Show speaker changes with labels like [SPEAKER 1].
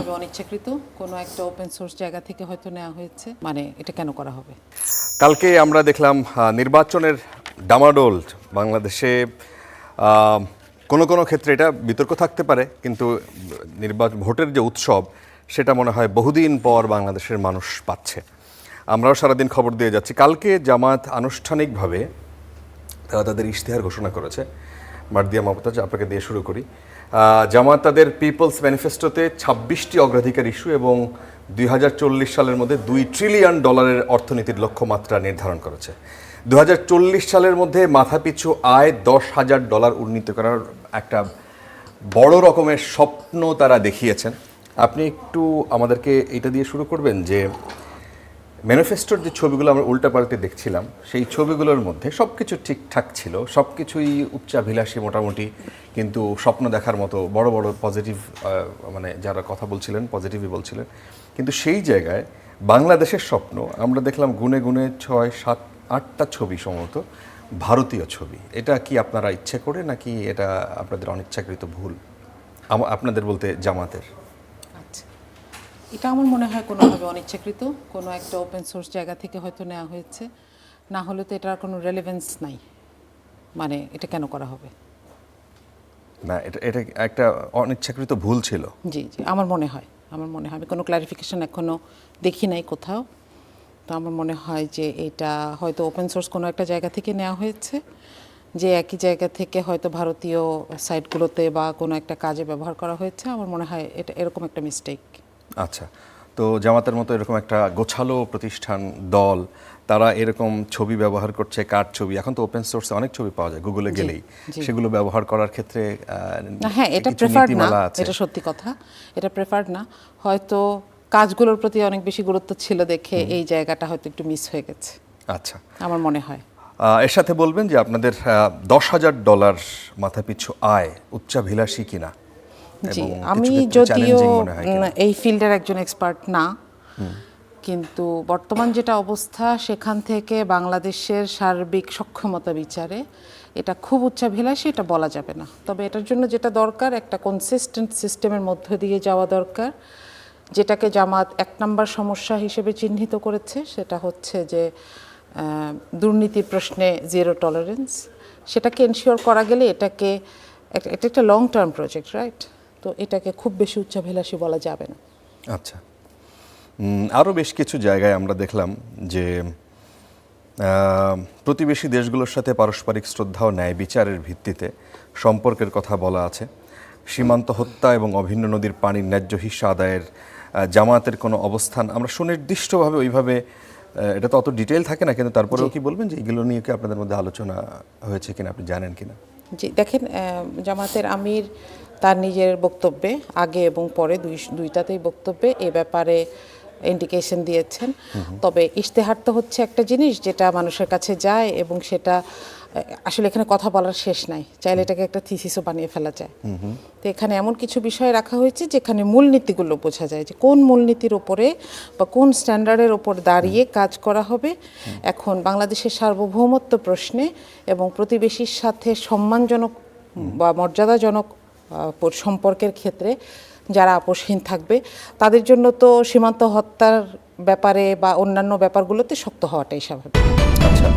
[SPEAKER 1] কোনোভাবে অনিচ্ছাকৃত কোনো একটা ওপেন সোর্স জায়গা থেকে হয়তো নেওয়া হয়েছে, মানে এটা কেন করা হবে?
[SPEAKER 2] কালকে আমরা দেখলাম নির্বাচনের ডামাডোল বাংলাদেশে। কোনো কোনো ক্ষেত্রে এটা বিতর্ক থাকতে পারে, কিন্তু ভোটের যে উৎসব সেটা মনে হয় বহুদিন পর বাংলাদেশের মানুষ পাচ্ছে। আমরাও সারাদিন খবর দিয়ে যাচ্ছি। কালকে জামাত আনুষ্ঠানিকভাবে তারা তাদের ইশতেহার ঘোষণা করেছে। মার্দিয়া মমতাজ, আপনাকে দিয়ে শুরু করি। জামাত তাদের পিপলস ম্যানিফেস্টোতে 26টি অগ্রাধিকার ইস্যু এবং 2040 সালের মধ্যে $2 ট্রিলিয়ন অর্থনীতির লক্ষ্যমাত্রা নির্ধারণ করেছে। 2040 সালের মধ্যে মাথাপিছু আয় $10,000 উন্নীত করার একটা বড় রকমের স্বপ্ন তারা দেখিয়েছেন। আপনি একটু আমাদেরকে এটা দিয়ে শুরু করবেন যে ম্যানিফেস্টোর যে ছবিগুলো আমরা উল্টাপাল্টে দেখছিলাম, সেই ছবিগুলোর মধ্যে সব কিছু ঠিকঠাক ছিল, সব কিছুই উচ্চাভিলাষী মোটামুটি, কিন্তু স্বপ্ন দেখার মতো বড় বড় পজিটিভ, মানে যারা কথা বলছিলেন পজিটিভই বলছিলেন। কিন্তু সেই জায়গায় বাংলাদেশের স্বপ্ন আমরা দেখলাম গুনে গুনে 6, 7, 8টা ছবি সম্ভবত ভারতীয় ছবি। এটা কি আপনারা ইচ্ছে করে নাকি এটা আপনাদের অনিচ্ছাকৃত ভুল? আপনাদের বলতে জামাতের।
[SPEAKER 1] এটা আমার মনে হয় কোনোভাবে অনিচ্ছাকৃত কোনো একটা ওপেন সোর্স জায়গা থেকে হয়তো নেওয়া হয়েছে, না হলে তো এটার কোনো রেলেভেন্স নাই, মানে এটা কেন করা হবে?
[SPEAKER 2] না, এটা একটা অনিচ্ছাকৃত ভুল ছিল।
[SPEAKER 1] জি জি, আমার মনে হয় আমি কোনো ক্লারিফিকেশন এখনও দেখি নাই কোথাও। তো আমার মনে হয় যে এটা হয়তো ওপেন সোর্স কোনো একটা জায়গা থেকে নেওয়া হয়েছে, যে একই জায়গা থেকে হয়তো ভারতীয় সাইটগুলোতে বা কোনো একটা কাজে ব্যবহার করা হয়েছে। আমার মনে হয় এটা এরকম একটা মিস্টেক।
[SPEAKER 2] আচ্ছা, তো জামাতের মতো এরকম একটা গোছালো প্রতিষ্ঠান দল, তারা এরকম ছবি ব্যবহার করছে, কার্ড ছবি। এখন তো ওপেন সোর্সে অনেক ছবি পাওয়া যায় গুগলে গেলেই, সেগুলো ব্যবহার করার ক্ষেত্রে
[SPEAKER 1] হ্যাঁ, এটা প্রেফার্ড না, এটা সত্যি কথা, এটা প্রেফার্ড না। হয়তো কাজগুলোর প্রতি অনেক বেশি গুরুত্ব ছিল দেখে এই জায়গাটা হয়তো একটু মিস হয়ে গেছে।
[SPEAKER 2] আচ্ছা,
[SPEAKER 1] আমার মনে হয়।
[SPEAKER 2] এর সাথে বলবেন যে আপনাদের $10,000 মাথাপিছু আয় উচ্চাভিলাষী কিনা?
[SPEAKER 1] জি, আমি যদিও এই ফিল্ডের একজন এক্সপার্ট না, কিন্তু বর্তমান যেটা অবস্থা সেখান থেকে বাংলাদেশের সার্বিক সক্ষমতা বিচারে এটা খুব উচ্চাভিলাষী, এটা বলা যাবে না। তবে এটার জন্য যেটা দরকার, একটা কনসিস্টেন্ট সিস্টেমের মধ্য দিয়ে যাওয়া দরকার, যেটাকে জামাত 1 নাম্বার সমস্যা হিসেবে চিহ্নিত করেছে। সেটা হচ্ছে যে দুর্নীতি প্রশ্নে জিরো টলারেন্স। সেটাকে এনশিওর করা গেলে এটা একটা লং টার্ম প্রজেক্ট, রাইট? তো এটাকে খুব বেশি উচ্চাভিলাষী বলা যাবে না।
[SPEAKER 2] আচ্ছা, আরও বেশ কিছু জায়গায় আমরা দেখলাম যে প্রতিবেশী দেশগুলোর সাথে পারস্পরিক শ্রদ্ধা ও ন্যায় বিচারের ভিত্তিতে সম্পর্কের কথা বলা আছে। সীমান্ত হত্যা এবং অভিন্ন নদীর পানির ন্যায্য হিস্সা আদায়ের জামাতের কোনো অবস্থান আমরা সুনির্দিষ্টভাবে ওইভাবে, এটা তো অত ডিটেইল থাকে না, কিন্তু তারপরেও কি বলবেন যে এগুলো নিয়ে কি আপনাদের মধ্যে আলোচনা হয়েছে কিনা, আপনি জানেন কিনা?
[SPEAKER 1] জি, দেখেন, জামাতের আমির তার নিজের বক্তব্যে আগে এবং পরে দুইটাতেই বক্তব্যে এ ব্যাপারে ইন্ডিকেশন দিয়েছেন। তবে ইশতেহার তো হচ্ছে একটা জিনিস যেটা মানুষের কাছে যায় এবং সেটা আসলে এখানে কথা বলার শেষ নাই, চাইলে এটাকে একটা থিসিসও বানিয়ে ফেলা যায়। তো এখানে এমন কিছু বিষয় রাখা হয়েছে যেখানে মূলনীতিগুলো বোঝা যায় যে কোন মূলনীতির ওপরে বা কোন স্ট্যান্ডার্ডের ওপর দাঁড়িয়ে কাজ করা হবে। এখন বাংলাদেশের সার্বভৌমত্ব প্রশ্নে এবং প্রতিবেশীর সাথে সম্মানজনক বা মর্যাদাজনক সম্পর্কের ক্ষেত্রে যারা আপোষহীন থাকবে তাদের জন্য তো সীমান্ত হত্যার ব্যাপারে বা অন্যান্য ব্যাপারগুলোতে শক্ত হওয়াটাই স্বাভাবিক।
[SPEAKER 2] আচ্ছা,